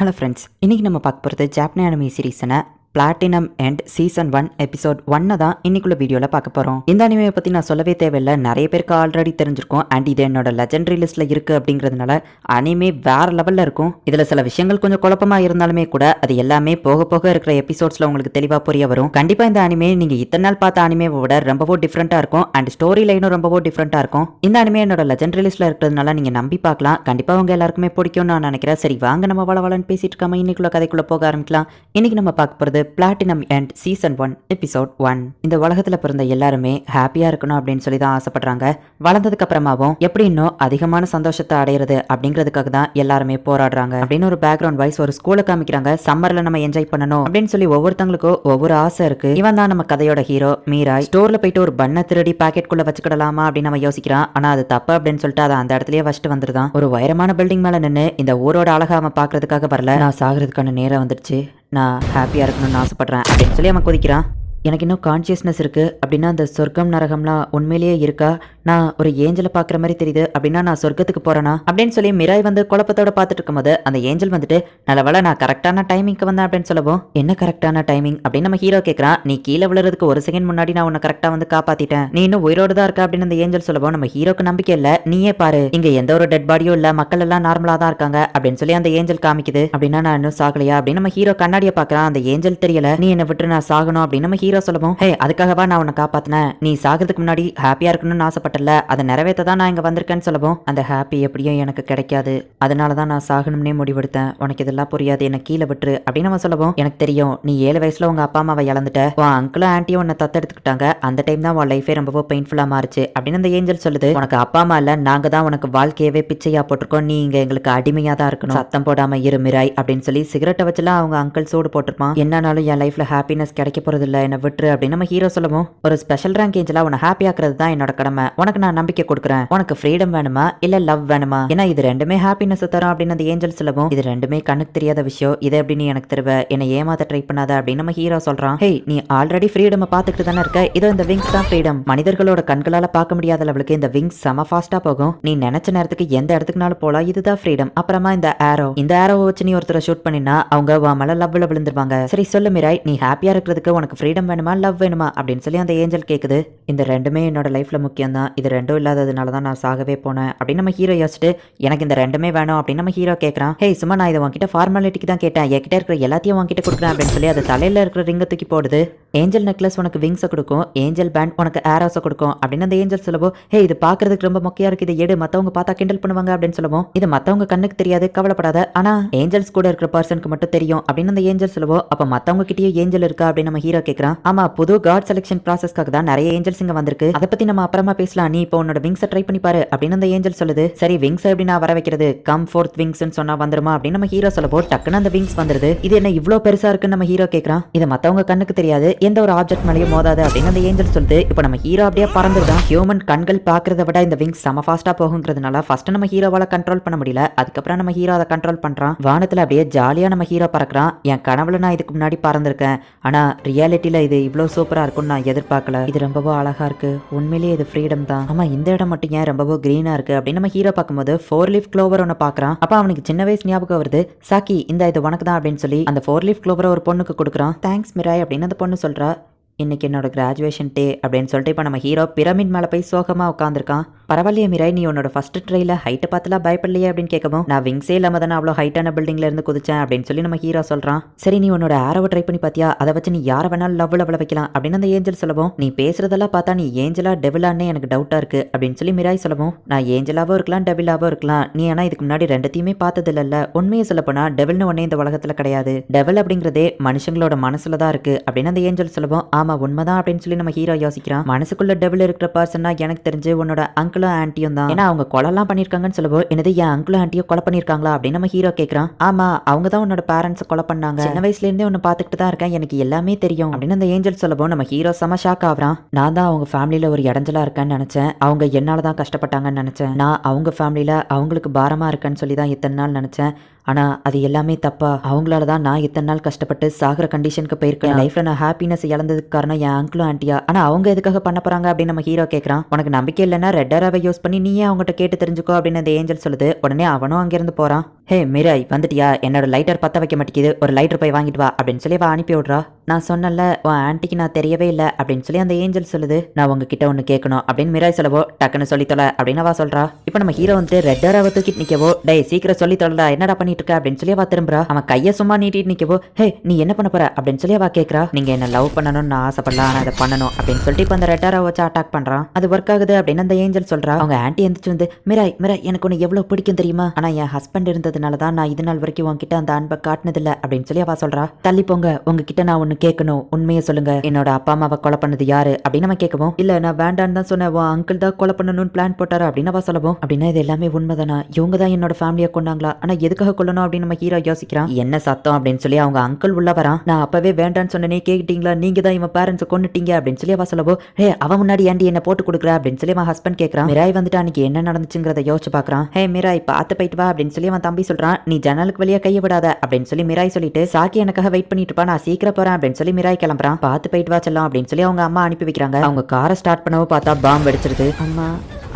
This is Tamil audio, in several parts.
ஹலோ ஃப்ரெண்ட்ஸ், இன்றைக்கி நம்ம பார்க்க போகிறது ஜாப்பனீஸ் அனிமே சீரீஸான பிளாட்டினம் அண்ட் சீசன் 1 எபிசோட் 1 தான் இன்னைக்குள்ள வீடியோவில் பார்க்க போகிறோம். இந்த அனிமையை பற்றி நான் சொல்லவே தேவையில்லை, நிறைய பேருக்கு ஆல்ரெடி தெரிஞ்சிருக்கும். அண்ட் இது என்னோட லெஜெண்டரி லிஸ்ட்டில் இருக்குது அப்படிங்கிறதுனால அனிமே வேறு லெவலில் இருக்கும். இதில் சில விஷயங்கள் கொஞ்சம் குழப்பமாக இருந்தாலுமே கூட அது எல்லாமே போக போக இருக்கிற எபிசோட்ஸில் உங்களுக்கு தெளிவாக புரிய வரும். கண்டிப்பாக இந்த அனிமே நீங்கள் இத்தனை நாள் பார்த்த அனிமேவை விட ரொம்பவும் டிஃப்ரெண்ட்டாக இருக்கும். அண்ட் ஸ்டோரி லைனும் ரொம்பவும் டிஃப்ரெண்ட்டாக இருக்கும். இந்த அனிமே என்னோட லெஜெண்டரி லிஸ்ட்டில் இருக்கிறதுனால நீங்கள் நம்பி பார்க்கலாம். கண்டிப்பாக அவங்க எல்லாருக்குமே பிடிக்கும்னு நான் நினைக்கிறேன். சரி வாங்க நம்ம வளவலன்னு பேசிட்டு இருக்காம இன்னைக்குள்ள கதைக்குள்ளே போக ஆரம்பிக்கலாம். இன்னைக்கு நம்ம பார்க்க போகிறது பிளாட்டினம் அண்ட் சீசன் 1 எபிசோட் 1. இந்த உலகத்துல பிறந்த எல்லாருமே ஹாப்பியா இருக்கணும் அப்படின்னு சொல்லி தான் ஆசைப்படுறாங்க. வளர்ந்ததுக்கு அப்புறமாவும் எப்படி இன்னும் அதிகமான சந்தோஷத்தை அடையிறது அப்படிங்கிறதுக்காக தான் எல்லாருமே போராடுறாங்க அப்படின்னு ஒரு பேக்ரவுண்ட் வாய்ஸ் ஒரு ஸ்கூலை காமிக்கிறாங்க. சம்மர்ல நம்ம என்ஜாய் பண்ணணும் அப்படின்னு சொல்லி ஒவ்வொருத்தங்களுக்கும் ஒவ்வொரு ஆசை இருக்கு. இவன் தான் நம்ம கதையோட ஹீரோ மீராய். ஸ்டோர்ல போயிட்டு ஒரு பண்ணை திருடி பாக்கெட் குள்ள வச்சுக்கிடலாமா அப்படின்னு நம்ம யோசிக்கிறான். ஆனா அது தப்பு அப்படின்னு சொல்லிட்டு அதை அந்த இடத்துலயே வச்சுட்டு வந்துருதான். ஒரு உயரமான பில்டிங் மேல நின்று இந்த ஊரோட அழகா அவன் பாக்குறதுக்காக வரல, நான் சாகிறதுக்கான நேரம் வந்துடுச்சு, நான் ஹாப்பியாக இருக்கணும்னு ஆசைப்பட்றேன் அப்படின்னு சொல்லி அவன் கொதிக்கிறான். எனக்கு இன்னும் கான்சியஸ்னஸ் இருக்குது அப்படின்னா அந்த சொர்க்கம் நரகம்லாம் உண்மையிலேயே இருக்கா? நான் ஒரு ஏஞ்சலை பார்க்குற மாதிரி தெரியுது அப்படின்னா நான் சொர்க்கத்துக்கு போகிறேனா அப்படின்னு சொல்லி மிராய் வந்து குழப்பத்தோட பார்த்துட்டு இருக்கும்போது அந்த ஏஞ்சல் வந்துட்டு நல்லவேளை நான் கரெக்டான டைமிங்க்கு வந்தேன் அப்படின்னு சொல்லவும், என்ன கரெக்டான டைமிங் அப்படின்னு நம்ம ஹீரோ கேட்குறான். நீ கீழே விழுறதுக்கு ஒரு செகண்ட் முன்னாடி நான் உன்னை கரெக்டாக வந்து காப்பாற்றிட்டேன், நீ இன்னும் உயிரோடு தான் இருக்க அப்படின்னு அந்த ஏஞ்சல் சொல்லவும் நம்ம ஹீரோக்கு நம்பிக்கை இல்லை. நீயே பாரு, இங்கே எந்த ஒரு டெட் பாடியும் இல்லை, மக்கள் எல்லாம் நார்மலாக தான் இருக்காங்க அப்படின்னு சொல்லி அந்த ஏஞ்சல் காமிக்குது. அப்படின்னா நான் இன்னும் சாகலையா அப்படின்னு நம்ம ஹீரோ கண்ணாடியை பார்க்குறான். அந்த ஏஞ்சல் தெரியல, நீ என்னை விட்டு நான் சாகணும் அப்படின்னு நம்ம ஹீரோ சொல்லவும், ஹே அதுக்காகவா நான் உன்னை காப்பாத்தினேன், நீ சாகிறதுக்கு முன்னாடி ஹாப்பியா இருக்கணும்னு ஆசைப்பட்டல, அதை நிறைவேற்ற தான் நான் இங்க வந்திருக்கேன்னு சொல்லவும், அந்த ஹாப்பி எப்படியும் எனக்கு கிடைக்காது, அதனால தான் நான் சாகணும்னே முடிவெடுத்தேன், உனக்கு இதெல்லாம் புரியாது, என்ன கீழே விட்டுரு அப்படின்னு நம்ம சொல்லவும், எனக்கு தெரியும் நீ 7 வயசுல உங்க அப்பா அம்மாவை இழந்துட்ட, உன் அங்கிளும் ஆன்ட்டியும் உன்னை தத்தெடுத்துக்கிட்டாங்க, அந்த டைம் தான் உன் லைஃபே ரொம்ப பெயின்ஃபுல்லா மாறுச்சு அப்படின்னு அந்த ஏஞ்சல் சொல்லுது. உனக்கு அப்பா அம்மா இல்ல, நாங்க தான் உனக்கு வாழ்க்கையவே பிச்சையா போட்டிருக்கோம், நீ இங்க எங்களுக்கு அடிமையா தான் இருக்கணும், சத்தம் போடாம இரு மிராய் அப்படின்னு சொல்லி சிகரெட்டை வச்சுலாம் அவங்க அங்கிள் சூடு போட்டிருப்பான். என்னாலும் என் லைஃப்ல ஹாப்பினஸ் கிடைக்க போறது இல்ல, என்ன விட்டுரு அப்படின்னு நம்ம ஹீரோ சொல்லவும், ஒரு ஸ்பெஷல் ரேங்க் ஏஞ்சலா உன்னை ஹாப்பி ஆக்குறது தான் என்னோட கடமை, உனக்கு நான் நம்பிக்கை கொடுக்குறேன், உனக்கு ஃப்ரீடம் வேணுமா இல்ல லவ் வேணுமா, ஏன்னா இது ரெண்டுமே ஹாப்பினஸ் தரும் அப்படின்னு அந்த ஏஞ்சல் சொல்லவும், இது ரெண்டுமே கண்ணுக்கு தெரியாத விஷயம், இதை எப்படி நீ எனக்கு தருவ, என்னை ஏமாத்த ட்ரை பண்ணாத அப்படின்னு நம்ம ஹீரோ சொல்றான். ஹே நீ ஆல்ரெடி ஃப்ரீடம் பார்த்துட்டு தானே இருக்க, இதோ இந்த விங்ஸ் தான் ஃப்ரீடம், மனிதர்களோட கண்களால பார்க்க முடியாத லெவலுக்கு இந்த விங்ஸ் செம ஃபாஸ்டா போகும், நீ நினைச்ச நேரத்துக்கு எந்த இடத்துக்குனாலும் போலாம், இதுதான் ஃப்ரீடம். அப்புறமா இந்த ஆரோ, இந்த ஆரோவை வச்சு நீ ஒருத்தரை ஷூட் பண்ணினா அவங்க உன் மேல லவ்ல விழுந்துருவாங்க. சரி சொல்லு மிராய், நீ ஹாப்பியா இருக்கிறதுக்கு உனக்கு ஃப்ரீடம் வேணுமா லவ் வேணுமா அப்படின்னு சொல்லி அந்த ஏஞ்சல் கேக்குது. இந்த ரெண்டுமே என்னோட லைஃப்ல முக்கியம் தான், இது ரெண்டும் இல்லாததுனால தான் நான் சாகவே போனேன் அப்படின்னு நம்ம ஹீரோ யோசிச்சுட்டு, எனக்கு இந்த ரெண்டுமே வேணும் அப்படின்னு நம்ம ஹீரோ கேட்கறான். ஹே சும்மா நான் இதை உன்கிட்ட ஃபார்மாலிட்டிக்கு தான் கேட்டேன், என்கிட்ட இருக்கிற எல்லாத்தையும் உன்கிட்ட கொடுக்குறேன் அப்படின்னு சொல்லி அது தலையில இருக்கிற ரிங்க தூக்கி போடுது. ஏஞ்சல் நெக்லஸ் உனக்கு விங்ஸை கொடுக்கும், ஏஞ்சல் பேண்ட் உனக்கு ஆரோஸை கொடுக்கும் அப்படின்னு அந்த ஏஞ்சல் சொல்லவும், ஹே இது பாக்குறதுக்கு ரொம்ப மொக்கையா இருக்கு, இதை எடு, மத்தவங்க பார்த்தா கிண்டல் பண்ணுவாங்க அப்படின்னு சொல்லவும், இது மத்தவங்க கண்ணுக்கு தெரியாது கவலைப்படாத, ஆனா ஏஞ்சல்ஸ் கூட இருக்கிற பர்சனுக்கு மட்டும் தெரியும் அப்படின்னு அந்த ஏஞ்சல் சொல்லவும், அப்ப மத்தவங்க கிட்டயும் ஏஞ்சல் இருக்கா அப்படின்னு நம்ம ஹீரோ கேட்கறான். ஆமா, புது காட் செலக்ஷன் ப்ராசஸ்க்காக தான் நிறைய ஏஞ்சல்ஸ் இங்க வந்திருக்கு, அதை பத்தி நம்ம அப்புறமா பேசலாம், நீ இப்போ உன்னோட விங்ஸை ட்ரை பண்ணி பாரு அப்படின்னு அந்த ஏஞ்சல் சொல்லுது. சரி விங்ஸ் எப்படி நான் வர வைக்கிறது, கம் ஃபோர்த் விங்ஸ் சொன்னா வந்துருமா அப்படின்னு நம்ம ஹீரோ சொல்லப்போ டக்குன்னு அந்த விங்ஸ் வந்துருது. இது என்ன இவ்வளவு பெருசா இருக்குன்னு நம்ம ஹீரோ கேட்கறான். இது மத்தவங்க கண்ணுக்கு தெரியாது, எந்த ஒரு ஆப்ஜெக்ட் மேலேயும் மோதாது அப்படின்னு அந்த ஏஞ்சல் சொல்லுது. இப்போ நம்ம ஹீரோ அப்படியே பறந்துதான், ஹியூமன் கண்கள் பாக்குறத விட இந்த விங்ஸ் செம ஃபாஸ்டா போகுங்கிறதுனால ஃபர்ஸ்ட் நம்ம ஹீரோவால கண்ட்ரோல் பண்ண முடியல, அதுக்கப்புறம் நம்ம ஹீரோ அதை கண்ட்ரோல் பண்றான். வானத்துல அப்படியே ஜாலியா நம்ம ஹீரோ பறக்குறான். என் கனவுல நான் இதுக்கு முன்னாடி பறந்திருக்கேன், ஆனா ரியாலிட்டியில இது இவ்வளவு சூப்பரா இருக்கும்னு நான் எதிர்பார்க்கல, இது ரொம்பவும் அழகா இருக்கு, உண்மையிலேயே இது ஃப்ரீடம் தான். ஆமா இந்த இடம் மட்டும் ஏன் ரொம்பவும் கிரீனா இருக்கு அப்படின்னு நம்ம ஹீரோ பார்க்கும்போது 4 லீஃப் க்ளோவர் ஒன்று பார்க்குறான். அப்போ அவனுக்கு சின்ன வயசு ஞாபகம் வருது. சாக்கி இந்த இது உனக்கு தான் அப்படின்னு சொல்லி அந்த 4 லீஃப் க்ளோவரை ஒரு பொண்ணுக்கு கொடுக்குறான். தேங்க்ஸ் மிராய் அப்படின்னு அந்த பொண்ணு சொல்றா. இன்னைக்கு என்னோட கிராஜுவேஷன் டே அப்படின்னு சொல்லிட்டு இப்போ நம்ம ஹீரோ பிரமிட் மேலே போய் சோகமாக உட்காந்துருக்கான். பரவாயில்லையே மிராய், நீ உன்னோட ஃபர்ஸ்ட் ட்ரைல ஹைட்டை பார்த்துலாம் பயப்படலையே அப்படின்னு கேட்கவும், நான் விங்ஸே இல்லாம தானே அவ்வளோ ஹைட்டான பில்டிங்ல இருந்து குதிச்சேன் அப்படின்னு சொல்லி நம்ம ஹீரோ சொல்றான். சரி நீ உன்னோட ஆரோவை ட்ரை பண்ணி பார்த்தியா, அதை வச்சு நீ யாரை வேணாலும் லவ்ல விழ வைக்கலாம் அப்படின்னு அந்த ஏஞ்சல் சொல்லவும், நீ பேசுறதெல்லாம் பார்த்தா நீ ஏஞ்சலா டெவிலான்னு எனக்கு டவுட்டா இருக்கு அப்படின்னு சொல்லி மிராய் சொல்லவும், நான் ஏஞ்சலாவும் இருக்கலாம் டெவிலாவும் இருக்கலாம், நீ ஆனா இதுக்கு முன்னாடி ரெண்டுத்தையுமே பார்த்தது இல்ல, உண்மையை சொல்ல போனா டெவில்னு ஒன்னே இந்த உலகத்துல கிடையாது, டெவில் அப்படிங்கிறதே மனுஷங்களோட மனசுல தான் இருக்கு அப்படின்னு அந்த ஏஞ்சல் சொல்லவும், ஆமா உண்மைதான் அப்படின்னு சொல்லி நம்ம ஹீரோ யோசிக்கிறான். மனசுக்குள்ள டெவில் இருக்கிற பர்சனா எனக்கு தெரிஞ்சு உன்னோட அங்கிளும் ஆன்ட்டியும் தான், அவங்க கொலைலாம் பண்ணிருக்காங்கன்னு சொல்லவும், என்னது என் அங்கிளும் ஆன்ட்டியும் கொலை பண்ணிருக்காங்களா அப்படின்னு நம்ம ஹீரோ கேட்கறான். ஆமா அவங்க தான் உன்னோட பேரண்ட்ஸ் கொலை பண்ணாங்க, சின்ன வயசுல இருந்தே உன்னை பார்த்துக்கிட்டு தான் இருக்கேன், எனக்கு எல்லாமே தெரியும் அப்படின்னு அந்த ஏஞ்சல் சொல்லவும் நம்ம ஹீரோ செம ஷாக் ஆகுறான். நான் தான் அவங்க ஃபேமிலியில ஒரு இடைஞ்சலா இருக்கேன்னு நினைச்சேன், அவங்க என்னால தான் கஷ்டப்பட்டாங்கன்னு நினைச்சேன், நான் அவங்க ஃபேமிலியில அவங்களுக்கு பாரமா இருக்கேன்னு சொல்லி தான் இத்தனை நாள் நினைச்சேன், ஆனால் அது எல்லாமே தப்பா, அவங்களால தான் நான் இத்தனை நாள் கஷ்டப்பட்டு சாகிற கண்டிஷனுக்கு போயிருக்கேன், லைஃப்ல நான் ஹாப்பினஸ் இழந்ததுக்கு காரணம் என் அங்கிளும் ஆண்டியா. ஆனா அவங்க எதுக்காக பண்ண போறாங்க அப்படின்னு நம்ம ஹீரோ கேக்குறான். உனக்கு நம்பிக்கை இல்லைன்னா ரெட் ஆரோவை யூஸ் பண்ணி நீயே அவங்ககிட்ட கேட்டு தெரிஞ்சுக்கோ அப்படின்னு அந்த ஏஞ்சல் சொல்லுது. உடனே அவனும் அங்கிருந்து போறான். ஹே மிராய் வந்துட்டியா, என்னோட லைட்டர் பத்த வைக்க மாட்டேங்குது, ஒரு லைட்டர் போய் வாங்கிட்டு வா அப்படின்னு சொல்லி அவ அனுப்பி விடுறா. நான் சொன்னல உன் ஆன்ட்டிக்கு நான் தெரியவே இல்லை அப்படின்னு சொல்லி அந்த ஏஞ்சல் சொல்லுது. நான் உங்ககிட்ட ஒன்று கேட்கணும் அப்படின்னு மிராய் சொல்லவோ டக்குன்னு சொல்லித்தொலை அப்படின்னு அவ சொல்றா. இப்போ நம்ம ஹீரோ வந்து ரெட் ஆரோவை தூக்கிட்டு நிக்கவோ டேய் சீக்கிரம் சொல்லி தொலைடா என்னடா பண்ணிட்டு இருக்க அப்படின்னு சொல்லி அவ திரும்புறா. அவன் கையை சும்மா நீட்டிட்டு நிக்கவோ ஹே நீ என்ன பண்ண போற அப்படின்னு சொல்லி அவ கேட்கறா. நீங்க என்ன லவ் பண்ணணும்னு நான் ஆசைப்படலாம், ஆனா அதை பண்ணணும் அப்படின்னு சொல்லிட்டு இப்போ அந்த ரெட் ஆரோவை வச்சு அட்டாக் பண்றான். அது ஒர்க் ஆகுது அப்படின்னு அந்த ஏஞ்சல் சொல்றா. அவங்க ஆன்ட்டி எந்திரிச்சு வந்து மிராய் மிராய் எனக்கு ஒன்று எவ்வளவு பிடிக்கும் தெரியுமா, ஆனா என் ஹஸ்பண்ட் இருந்ததுனால தான் நான் இது நாள் வரைக்கும் உங்ககிட்ட அந்த அன்பை காட்டினதில்ல அப்படின்னு சொல்லி அவ சொல்றா. தள்ளி போங்க, உங்ககிட்ட நான் ஒன்னு கேட்கணும், உண்மையை சொல்லுங்க, என்னோட அப்பா அம்மாவை கொலை பண்ணது யாரு அப்படின்னு நம்ம கேட்கவும் இல்ல நான் வேண்டான்னு தான் சொன்னேன், உன் அங்கிள் தான் கொலை பண்ணணும்னு பிளான் போட்டாரு அப்படின்னு அவ சொல்லவும் அப்படின்னா இது எல்லாமே உண்மைதானா, இவங்க தான் என்னோட ஃபேமிலியை கொண்டாங்களா, ஆனா எதுக்காக கொல்லணும் அப்படின்னு நம்ம ஹீரோ யோசிக்கிறான். என்ன சத்தம் அப்படின்னு சொல்லி அவங்க அங்கிள் உள்ள வரான். நான் அப்பவே வேண்டான்னு சொன்னனே கேட்டீங்களா, நீங்க தான் இவன் பேரண்ட்ஸை கொண்டுட்டீங்க அப்படின்னு சொல்லி அவ சொல்லவும் ஹே அவன் முன்னாடி ஏண்டி என்ன போட்டு கொடுக்குற அப்படின்னு சொல்லி அவன் ஹஸ்பண்ட் கேட்கறான். மிராய் வந்துட்டு அன்னைக்கு என்ன நடந்துச்சுங்கிறத யோசிச்சு பாக்குறான். ஹே மிராய் பார்த்து போயிட்டு வா அப்படின்னு சொல்லி அவன் தம்பி சொல்றான். நீ ஜன்னலுக்கு வெளியே கையை விடாத அப்படின்னு சொல்லி மிராய் சொல்லிட்டு சாக்கி எனக்காக வெயிட் பண்ணிட்டு இருப்பா, நான் சீக்கிரம் போறேன் அப்படின்னு சொல்லி மிராய் கிளம்புறான். பார்த்து போயிட்டு வா செல்லம் அப்படின்னு சொல்லி அவங்க அம்மா அனுப்பி வைக்கிறாங்க. அவங்க காரை ஸ்டார்ட் பண்ணவும் பார்த்தா பாம்பு வெடிச்சிருது. அம்மா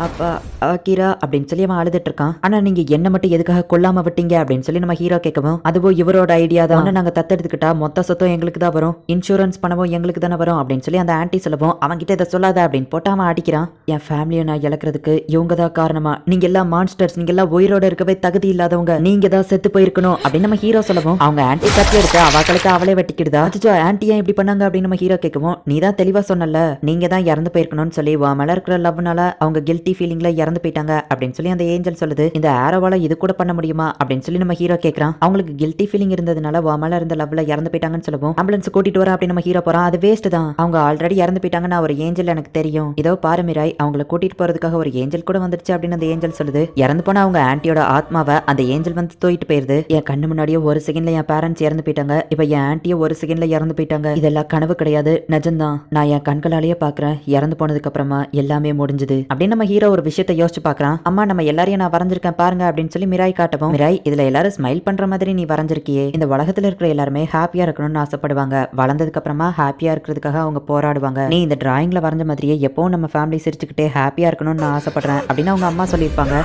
அப்பா கீரா அப்படின்னு சொல்லி அவன் அழுதுட்டு இருக்கான். ஆனா நீங்க என்ன மட்டும் எதுக்காக கொல்லாம விட்டீங்க அப்படின்னு சொல்லி நம்ம ஹீரோ கேட்கவும் அதுவும் இவரோட ஐடியா தான், நாங்க தத்தெடுத்துக்கிட்டா மொத்த சொத்தம் எங்களுக்கு தான் வரும், இன்சூரன்ஸ் பணமும் எங்களுக்கு தானே வரும் அப்படின்னு சொல்லி அந்த ஆன்ட்டி சொல்லவும் அவன்கிட்ட இதை சொல்லாத அப்படின்னு போட்டு அவன் அடிக்கிறான். என் ஃபேமிலியை நான் இழக்கிறதுக்கு இவங்க தான் காரணமா, நீங்க எல்லாம் மான்ஸ்டர்ஸ், நீங்க எல்லாம் உயிரோட இருக்கவே தகுதி இல்லாதவங்க, நீங்க தான் செத்து போயிருக்கணும் அப்படின்னு நம்ம ஹீரோ சொல்லவும் அவங்க ஆன்ட்டி கட்டி எடுத்து அவங்களுக்கு அவளே வெட்டிக்கிடுதா. அச்சோ ஆன்ட்டி ஏன் இப்படி பண்ணாங்க அப்படின்னு நம்ம ஹீரோ கேட்கவும் நீ தான் தெளிவா சொன்னல, நீங்க தான் இறந்து போயிருக்கணும்னு சொல்லி உன் மேல இருக்கிற லவ்னால அவங்க கில்ட்டி ஃபீலிங்ல இறந்து போயிட்டாங்க அப்படின்னு சொல்லி அந்த ஏஞ்சல் சொல்லுது. இந்த ஆரோவால இது கூட பண்ண முடியுமா அப்படின்னு சொல்லி நம்ம ஹீரோ கேட்கறான். அவங்களுக்கு கில்ட்டி ஃபீலிங் இருந்ததுனால உன் மேல இருந்த லவ்ல இறந்து போயிட்டாங்கன்னு சொல்லவும் ஆம்புலன்ஸ் கூட்டிட்டு வர அப்படின்னு நம்ம ஹீரோ போறான். அது வேஸ்ட் தான், அவங்க ஆல்ரெடி இறந்து போயிட்டாங்க, நான் ஒரு ஏஞ்சல் எனக்கு தெரியும், இதோ பாரு மிராய் அவங்களை கூட்டிட்டு போறதுக்காக ஒரு ஏஞ்சல் கூட வந்துருச்சு அப்படின்னு அந்த ஏஞ்சல் சொல்லுது. இறந்து போன அவங்க ஆன்ட்டியோட ஆத்மாவை அந்த ஏஞ்சல் வந்து தூக்கிட்டு போயிருது. என் கண்ணு முன்னாடியே ஒரு செகண்ட்ல என் பேரண்ட்ஸ் இறந்து போயிட்டாங்க, இப்ப என் ஆன்ட்டியும் ஒரு செகண்ட்ல இறந்து போயிட்டாங்க, இதெல்லாம் கனவு கிடையாது நிஜம்தான், நான் என் கண்களாலேயே பாக்குறேன், இறந்து போனதுக்கு அப்புறமா எல்லாமே முடிஞ்சது அப்படின்னு நம்ம ஹீரோ ஒரு விஷயத்தை யோசிச்சு பாக்குறான். அம்மா நம்ம எல்லாரையும் நான் வரைஞ்சிருக்கேன் பாருங்க அப்படின்னு சொல்லி மிராய் காட்டவும் மிராய் இதுல எல்லாரும் ஸ்மைல் பண்ற மாதிரி நீ வரைஞ்சிருக்கியே, இந்த உலகத்துல இருக்கிற எல்லாருமே ஹாப்பியா இருக்கணும்னு ஆசைப்படுவாங்க, வளர்ந்ததுக்கு அப்புறமா ஹாப்பியா இருக்கிறதுக்காக அவங்க போராடுவாங்க, நீ இந்த டிராயிங்ல வரைஞ்ச மாதிரியே எப்பவும் நம்ம ஃபேமிலி சிரிச்சுக்கிட்டே ஹாப்பியா இருக்கணும்னு நான் ஆசைப்படுறேன் அப்படின்னு அவங்க அம்மா சொல்லியிருப்பாங்க.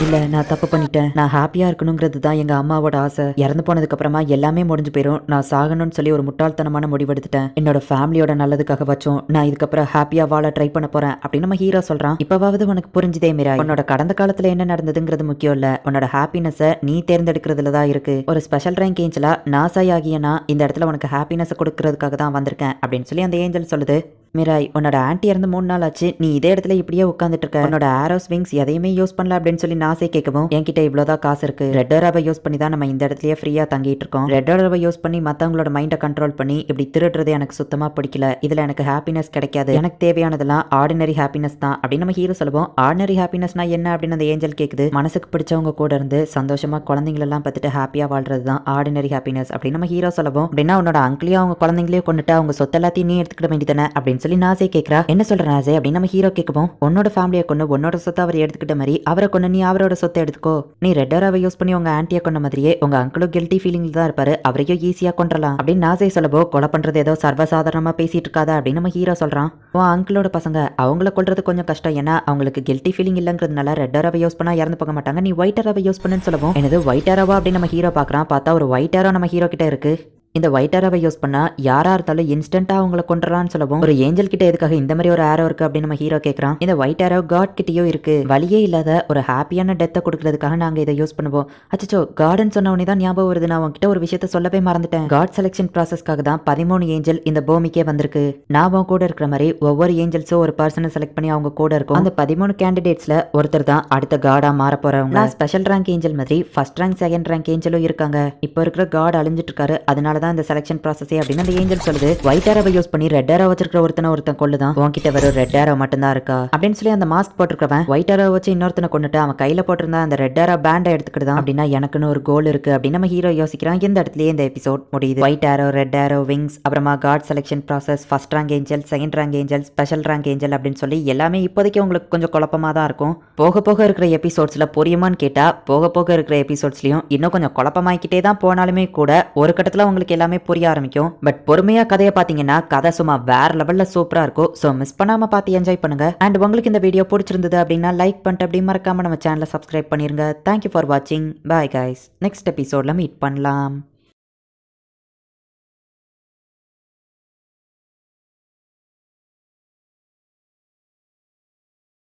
இல்ல நான் தப்பு பண்ணிட்டேன், நான் ஹாப்பியா இருக்கணுங்கிறது தான் எங்க அம்மாவோட ஆசை, இறந்து போனதுக்கு அப்புறமா எல்லாமே முடிஞ்சு போயிடும், நான் சாகணும்னு சொல்லி ஒரு முட்டாள்தனமான முடிவெடுத்துட்டேன், என்னோட ஃபேமிலியோட நல்லதுக்காக வச்சோம், நான் இதுக்கப்புறம் ஹாப்பியா வாழ ட்ரை பண்ண போறேன் அப்படின்னு நம்ம ஹீரோ சொல்றான். இப்பவாவது உனக்கு புரிஞ்சுதே மிராய், உன்னோட கடந்த காலத்துல என்ன நடந்ததுங்கிறது முக்கியம் இல்ல, உன்னோட ஹாப்பினஸை நீ தேர்ந்தெடுக்கிறதுல தான் இருக்கு, ஒரு ஸ்பெஷல் ரேங்க் ஏஞ்சலா நாசாய் ஆகியனா இந்த இடத்துல உனக்கு ஹாப்பினஸ் கொடுக்கறதுக்காக தான் வந்திருக்கேன் அப்படின்னு சொல்லி அந்த ஏஞ்சல் சொல்லுது. மிராய் உன்னோட ஆன்ட்டி இறந்து 3 நாள் ஆச்சு, நீ இதே இடத்துல இப்படியே உட்காந்துட்டு இருக்க, உன்னோட ஆரோஸ் விங்ஸ் எதையுமே யூஸ் பண்ணல அப்படின்னு சொல்லி நாசை கேட்கவும் என்கிட்ட இவ்வளவுதான் காசு இருக்கு, ரெட் ஆரோவை யூஸ் பண்ணி தான் நம்ம இந்த இடத்துலயே ஃப்ரீயா தங்கிட்டு இருக்கோம், ரெட் ஆரோவை யூஸ் பண்ணி மத்தவங்களோட மைண்டை கண்ட்ரோல் பண்ணி இப்படி திருடுறது எனக்கு சுத்தமா பிடிக்கல, இதுல எனக்கு ஹாப்பினஸ் கிடைக்காது, எனக்கு தேவையானதெல்லாம் ஆர்டினரி ஹாப்பினஸ் தான் அப்படின்னு நம்ம ஹீரோ சொல்லுவோம். ஆர்டினரி ஹாப்பினஸ்னா என்ன அப்படின்னு அந்த ஏஞ்சல் கேக்குது. மனசுக்கு பிடிச்சவங்க கூட இருந்து சந்தோஷமா குழந்தைங்களெல்லாம் பார்த்துட்டு ஹாப்பியா வாழ்றது தான் ஆர்டினரி ஹாப்பினஸ் அப்படின்னு நம்ம ஹீரோ சொல்லுவோம். அப்படின்னா உன்னோட அங்கிளையும் அவங்க குழந்தைங்களையும் கொண்டுட்டு அவங்க சொத்து எல்லாத்தையும் நீ எடுத்துக்கிட வேண்டியதானே அப்படின்னு சொல்லி நாசே கேட்கறா. என்ன சொல்ற நாசே அப்படின்னு நம்ம ஹீரோ கேட்கவும் உன்னோட ஃபேமிலியை கொண்டு உன்னோட சொத்தை அவர் எடுத்துக்கிட்ட மாதிரி அவரை கொண்டு நீ அவரோட சொத்தை எடுத்துக்கோ, நீ ரெட் ஆரோவை யூஸ் பண்ணி உங்க ஆன்ட்டியை கொண்ட மாதிரியே உங்க அங்கிளும் கில்ட்டி ஃபீலிங்ல தான் இருப்பாரு, அவரையும் ஈஸியா கொண்டுறலாம் அப்படின்னு நாசே சொல்லவோ கொலை பண்றது ஏதோ சர்வசாதாரணமா பேசிட்டு இருக்காதா அப்படின்னு நம்ம ஹீரோ சொல்றான். உன் அங்கிளோட பசங்க அவங்கள கொல்றது கொஞ்சம் கஷ்டம், ஏன்னா அவங்களுக்கு கில்ட்டி ஃபீலிங் இல்லங்கிறதுனால ரெட் ஆரோவை யூஸ் பண்ணா இறந்து போக மாட்டாங்க, நீ ஒயிட் ஆரோவை யூஸ் பண்ணுன்னு சொல்லவும் எனது ஒயிட் ஆரோவா அப்படின்னு நம்ம ஹீரோ பாக்குறான். பார்த்தா ஒரு ஒயிட் ஆரோ நம்ம ஹீரோ கிட்ட இருக்கு. இந்த ஒயிட் ஆரோவை யூஸ் பண்ணா யாரா இருந்தாலும் இன்ஸ்டன்டா அவங்கள கொண்டுறான்னு சொல்லவும் ஒரு ஏஞ்சல் கிட்ட எதுக்காக இந்த மாதிரி ஒரு ஆரோ இருக்கு அப்படின்னு நம்ம ஹீரோ கேட்கறான். இந்த ஒயிட் ஆரோ காட் கிட்டயோ இருக்கு, வழியே இல்லாத ஒரு ஹாப்பியான டெத்தை கொடுக்கறதுக்காக நாங்க இதை யூஸ் பண்ணுவோம். அச்சோ கார்டன் சொன்ன உடனே தான் ஞாபகம் வருது, நான் உங்ககிட்ட ஒரு விஷயத்த சொல்லவே மறந்துட்டேன், காட் செலக்ஷன் ப்ராசஸ்க்காக தான் 13 ஏஞ்சல் இந்த பூமிக்கே வந்திருக்கு, நான் உன் கூட இருக்கிற மாதிரி ஒவ்வொரு ஏஞ்சல்ஸும் ஒரு பர்சனை செலக்ட் பண்ணி அவங்க கூட இருக்கும், அந்த 13 கேண்டிடேட்ஸ்ல ஒருத்தர் தான் அடுத்த காடா மாற போறவங்க, ஸ்பெஷல் ரேங்க் ஏஞ்சல் மாதிரி ஃபர்ஸ்ட் ரேங்க் செகண்ட் ரேங்க் ஏஞ்சலும் இருக்காங்க, இப்போ இருக்கிற காட் அழிஞ்சிட்டு இருக்காரு, அதனால தான் இந்த செலக்ஷன் ப்ராசஸ் அப்படின்னு அந்த ஏஞ்சல் சொல்லுது. ஒயிட் ஆரோவை யூஸ் பண்ணி ரெட் ஆரோ வச்சிருக்கிற ஒருத்தன் கொல்லுதான், உன்கிட்ட வெறும் ரெட் ஆரோ மட்டும் தான் இருக்கா அப்படின்னு சொல்லி அந்த மாஸ்க் போட்டிருக்கவன் ஒயிட் ஆரோ வச்சு இன்னொருத்தனை கொண்டுட்டு அவன் கையில போட்டிருந்தா அந்த ரெட் ஆரோ பேண்டை எடுத்துக்கிட்டுதான், அப்படின்னா எனக்குன்னு ஒரு கோல் இருக்கு அப்படின்னு நம்ம ஹீரோ யோசிக்கிறான். இந்த இடத்துலயே இந்த எபிசோட் முடியுது. White arrow, red arrow, wings, அப்புறமா god selection process, first rank angel, second rank angel, special rank angel அப்படின்னு சொல்லி எல்லாமே இப்போதைக்கு உங்களுக்கு கொஞ்சம் குழப்பமா தான் இருக்கும். போக போக இருக்கிற எபிசோட்ஸ்ல புரியுமான்னு கேட்டா போக போக இருக்கிற எபிசோட்ஸ்லயும் இன்னும் கொஞ்சம் குழப்பமாக்கிட்டே தான் போனாலுமே கூட ஒரு கட்டத்துல உங்களுக்கு உங்களுக்கு எல்லாமே புரிய ஆரம்பிக்கும். பட் பொறுமையா கதையை பார்த்தீங்கன்னா கதை சும்மா வேற லெவல்ல சூப்பரா இருக்கும். ஸோ மிஸ் பண்ணாம பார்த்து என்ஜாய் பண்ணுங்க. அண்ட் உங்களுக்கு இந்த வீடியோ பிடிச்சிருந்தது அப்படின்னா லைக் பண்ணிட்டு அப்படி மறக்காம நம்ம சேனலை சப்ஸ்கிரைப் பண்ணிருங்க. தேங்க்யூ ஃபார் வாட்சிங். Bye guys. நெக்ஸ்ட் எபிசோட்ல மீட் பண்ணலாம்.